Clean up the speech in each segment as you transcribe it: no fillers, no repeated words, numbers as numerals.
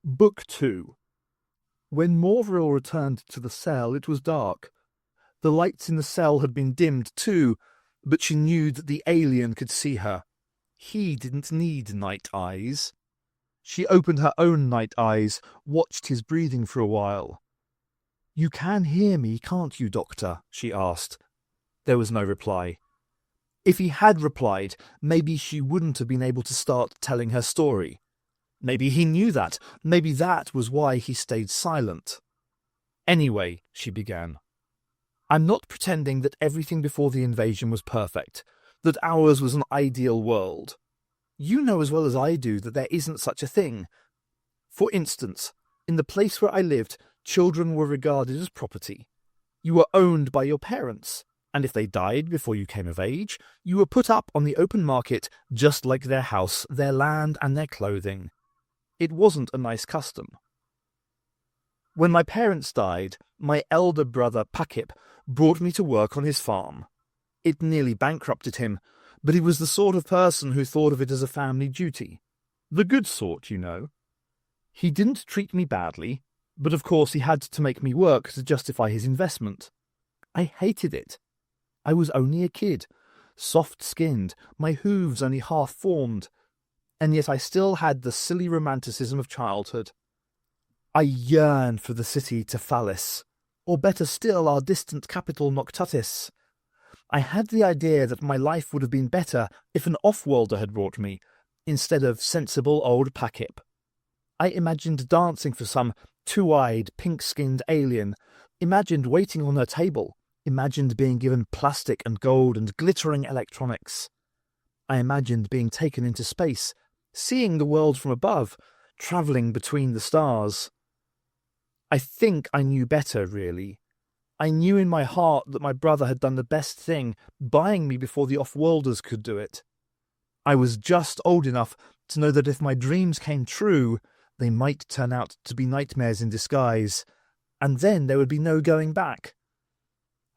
Book 2. When Morvril returned to the cell, it was dark. The lights in the cell had been dimmed too, but she knew that the alien could see her. He didn't need night eyes. She opened her own night eyes, watched his breathing for a while. "You can hear me, can't you, Doctor?" she asked. There was no reply. If he had replied, maybe she wouldn't have been able to start telling her story. Maybe he knew that. Maybe that was why he stayed silent. "Anyway," she began, "I'm not pretending that everything before the invasion was perfect, that ours was an ideal world. You know as well as I do that there isn't such a thing. For instance, in the place where I lived, children were regarded as property. You were owned by your parents, and if they died before you came of age, you were put up on the open market just like their house, their land, and their clothing. It wasn't a nice custom. When my parents died, my elder brother Pakip brought me to work on his farm. It nearly bankrupted him, but he was the sort of person who thought of it as a family duty. The good sort, you know. He didn't treat me badly, but of course he had to make me work to justify his investment. I hated it. I was only a kid, soft-skinned, my hooves only half-formed, and yet I still had the silly romanticism of childhood. I yearned for the city Tephalis, or better still, our distant capital Noctutis. I had the idea that my life would have been better if an off-worlder had brought me, instead of sensible old Pakip. I imagined dancing for some two-eyed, pink-skinned alien, imagined waiting on her table, imagined being given plastic and gold and glittering electronics. I imagined being taken into space, seeing the world from above, travelling between the stars. I think I knew better, really. I knew in my heart that my brother had done the best thing, buying me before the off-worlders could do it. I was just old enough to know that if my dreams came true, they might turn out to be nightmares in disguise, and then there would be no going back.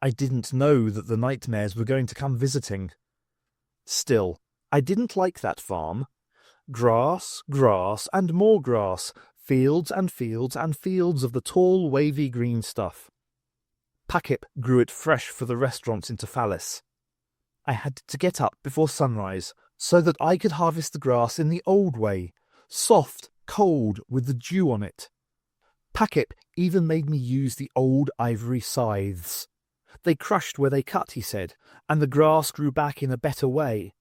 I didn't know that the nightmares were going to come visiting. Still, I didn't like that farm. Grass, grass, and more grass, fields and fields and fields of the tall, wavy green stuff. Pakip grew it fresh for the restaurants in Tephalis. I had to get up before sunrise so that I could harvest the grass in the old way, soft, cold, with the dew on it. Pakip even made me use the old ivory scythes. They crushed where they cut, he said, and the grass grew back in a better way.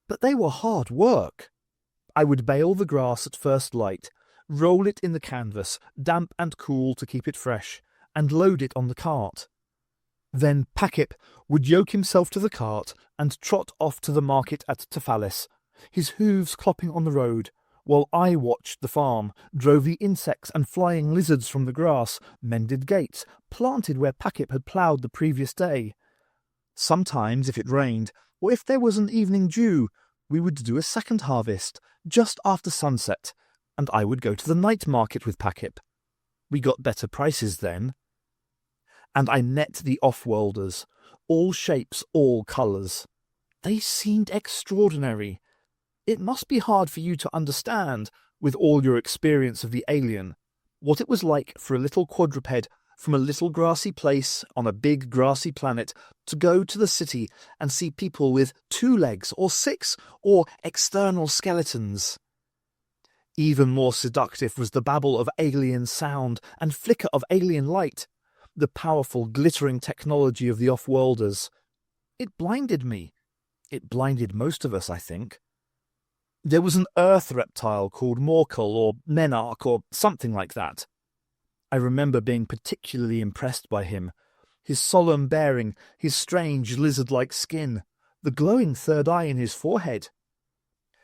But they were hard work. I would bale the grass at first light, roll it in the canvas, damp and cool to keep it fresh, and load it on the cart. Then Pakip would yoke himself to the cart and trot off to the market at Tephalis, his hooves clopping on the road, while I watched the farm, drove the insects and flying lizards from the grass, mended gates, planted where Pakip had ploughed the previous day. Sometimes, if it rained, or if there was an evening dew, we would do a second harvest, just after sunset, and I would go to the night market with Pakip. We got better prices then. And I met the off-worlders, all shapes, all colours. They seemed extraordinary. It must be hard for you to understand, with all your experience of the alien, what it was like for a little quadruped from a little grassy place on a big grassy planet to go to the city and see people with 2 legs or 6 or external skeletons. Even more seductive was the babble of alien sound and flicker of alien light, the powerful glittering technology of the off-worlders. It blinded me. It blinded most of us, I think. There was an earth reptile called Morkel or Menarch or something like that. I remember being particularly impressed by him. His solemn bearing, his strange lizard-like skin, the glowing third eye in his forehead.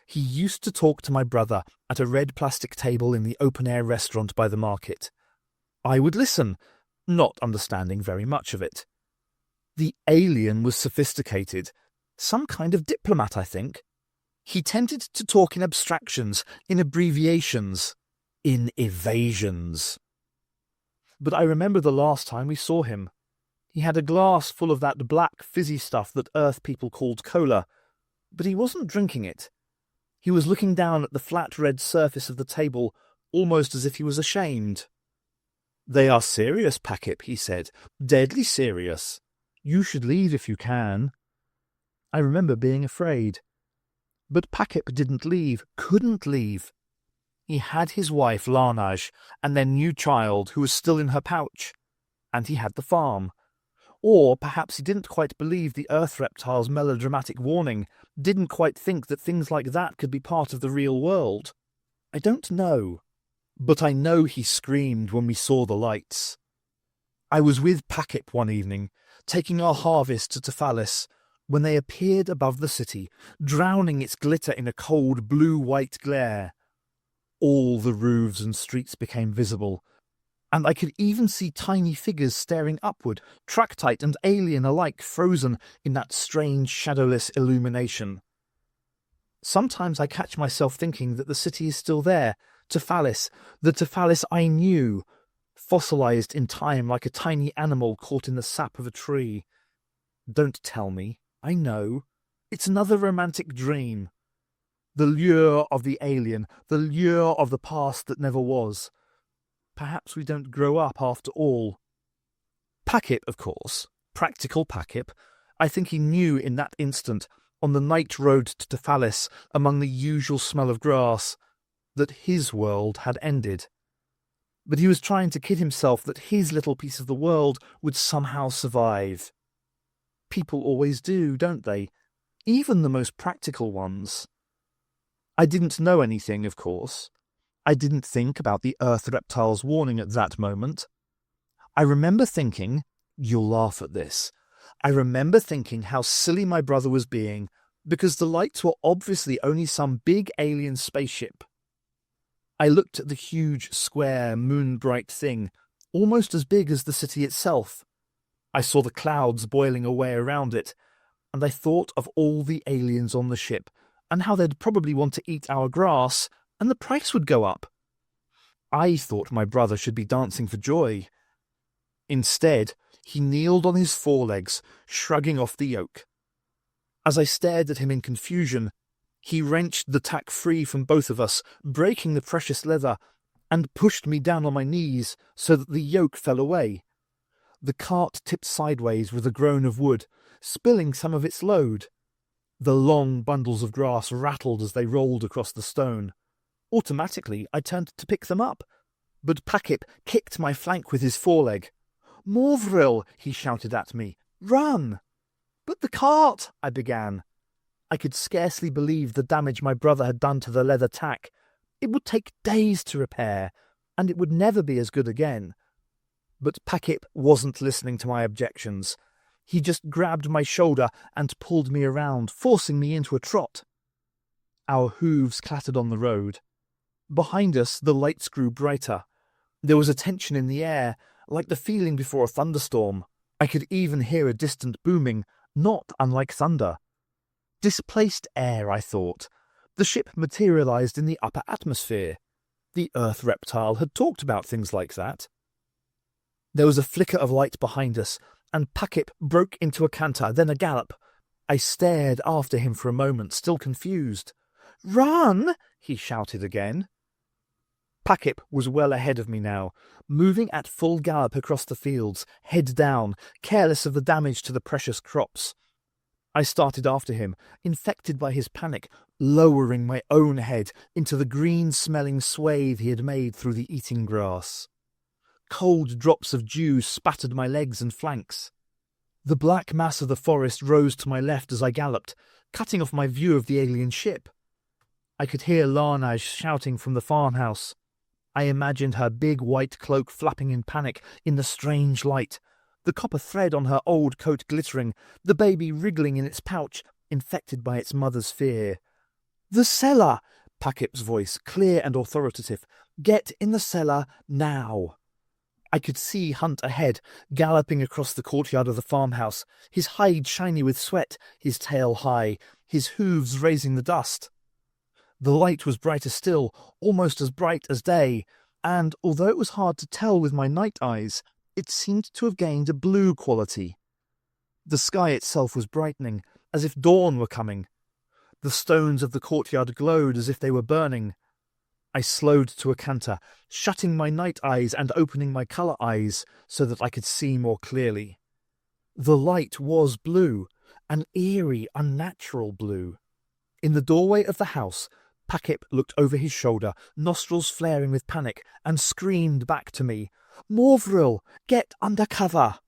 He used to talk to my brother at a red plastic table in the open-air restaurant by the market. I would listen, not understanding very much of it. The alien was sophisticated, some kind of diplomat, I think. He tended to talk in abstractions, in abbreviations, in evasions. But I remember the last time we saw him. He had a glass full of that black fizzy stuff that Earth people called cola, but he wasn't drinking it. He was looking down at the flat red surface of the table, almost as if he was ashamed. "They are serious, Packip," he said. "Deadly serious. You should leave if you can." I remember being afraid. But Packip didn't leave, couldn't leave. He had his wife, Larnage, and their new child, who was still in her pouch. And he had the farm. Or perhaps he didn't quite believe the earth reptile's melodramatic warning, didn't quite think that things like that could be part of the real world. I don't know. But I know he screamed when we saw the lights. I was with Packip one evening, taking our harvest to Tephalis, when they appeared above the city, drowning its glitter in a cold blue-white glare. All the roofs and streets became visible, and I could even see tiny figures staring upward, tractite and alien alike frozen in that strange shadowless illumination. Sometimes I catch myself thinking that the city is still there, Tephalis, the Tephalis I knew, fossilized in time like a tiny animal caught in the sap of a tree. Don't tell me. I know. It's another romantic dream. The lure of the alien, the lure of the past that never was. Perhaps we don't grow up after all. Packip, of course, practical Packip, I think he knew in that instant, on the night road to Tephalis, among the usual smell of grass, that his world had ended. But he was trying to kid himself that his little piece of the world would somehow survive. People always do, don't they? Even the most practical ones. I didn't know anything, of course. I didn't think about the earth reptile's warning at that moment. I remember thinking, you'll laugh at this, I remember thinking how silly my brother was being, because the lights were obviously only some big alien spaceship. I looked at the huge, square, moon-bright thing, almost as big as the city itself. I saw the clouds boiling away around it, and I thought of all the aliens on the ship, and how they'd probably want to eat our grass, and the price would go up. I thought my brother should be dancing for joy. Instead, he kneeled on his forelegs, shrugging off the yoke. As I stared at him in confusion, he wrenched the tack free from both of us, breaking the precious leather, and pushed me down on my knees so that the yoke fell away. The cart tipped sideways with a groan of wood, spilling some of its load. The long bundles of grass rattled as they rolled across the stone. Automatically, I turned to pick them up, but Packip kicked my flank with his foreleg. "Morvril!" he shouted at me. "Run!" "But the cart!" I began. I could scarcely believe the damage my brother had done to the leather tack. It would take days to repair, and it would never be as good again. But Packip wasn't listening to my objections. He just grabbed my shoulder and pulled me around, forcing me into a trot. Our hooves clattered on the road. Behind us, the lights grew brighter. There was a tension in the air, like the feeling before a thunderstorm. I could even hear a distant booming, not unlike thunder. Displaced air, I thought. The ship materialized in the upper atmosphere. The Earth reptile had talked about things like that. There was a flicker of light behind us, and Packip broke into a canter, then a gallop. I stared after him for a moment, still confused. "Run!" he shouted again. Packip was well ahead of me now, moving at full gallop across the fields, head down, careless of the damage to the precious crops. I started after him, infected by his panic, lowering my own head into the green-smelling swathe he had made through the eating grass. Cold drops of dew spattered my legs and flanks. The black mass of the forest rose to my left as I galloped, cutting off my view of the alien ship. I could hear Larnage shouting from the farmhouse. I imagined her big white cloak flapping in panic in the strange light, the copper thread on her old coat glittering, the baby wriggling in its pouch, infected by its mother's fear. "The cellar!" Packip's voice, clear and authoritative. "Get in the cellar now!" I could see Hunt ahead, galloping across the courtyard of the farmhouse, his hide shiny with sweat, his tail high, his hooves raising the dust. The light was brighter still, almost as bright as day, and, although it was hard to tell with my night eyes, it seemed to have gained a blue quality. The sky itself was brightening, as if dawn were coming. The stones of the courtyard glowed as if they were burning. I slowed to a canter, shutting my night eyes and opening my colour eyes so that I could see more clearly. The light was blue, an eerie, unnatural blue. In the doorway of the house, Pakip looked over his shoulder, nostrils flaring with panic, and screamed back to me, "Morvril, get under cover!"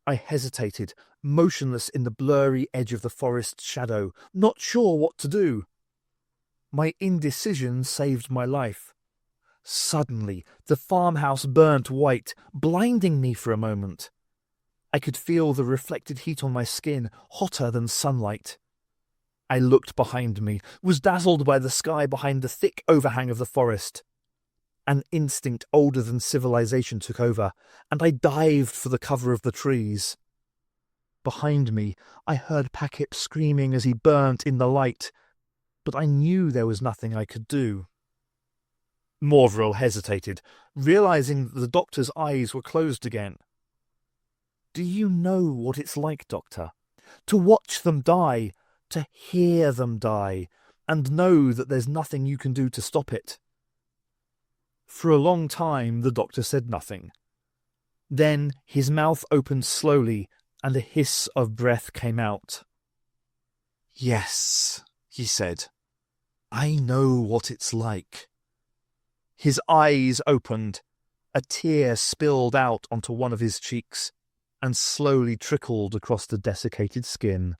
I hesitated, motionless in the blurry edge of the forest shadow, not sure what to do. My indecision saved my life. Suddenly, the farmhouse burnt white, blinding me for a moment. I could feel the reflected heat on my skin, hotter than sunlight. I looked behind me, was dazzled by the sky behind the thick overhang of the forest. An instinct older than civilization took over, and I dived for the cover of the trees. Behind me, I heard Pakip screaming as he burnt in the light, but I knew there was nothing I could do. Morvril hesitated, realizing that the doctor's eyes were closed again. "Do you know what it's like, Doctor? To watch them die, to hear them die, and know that there's nothing you can do to stop it." For a long time the doctor said nothing. Then his mouth opened slowly, and a hiss of breath came out. "Yes," he said. "I know what it's like." His eyes opened. A tear spilled out onto one of his cheeks and slowly trickled across the desiccated skin.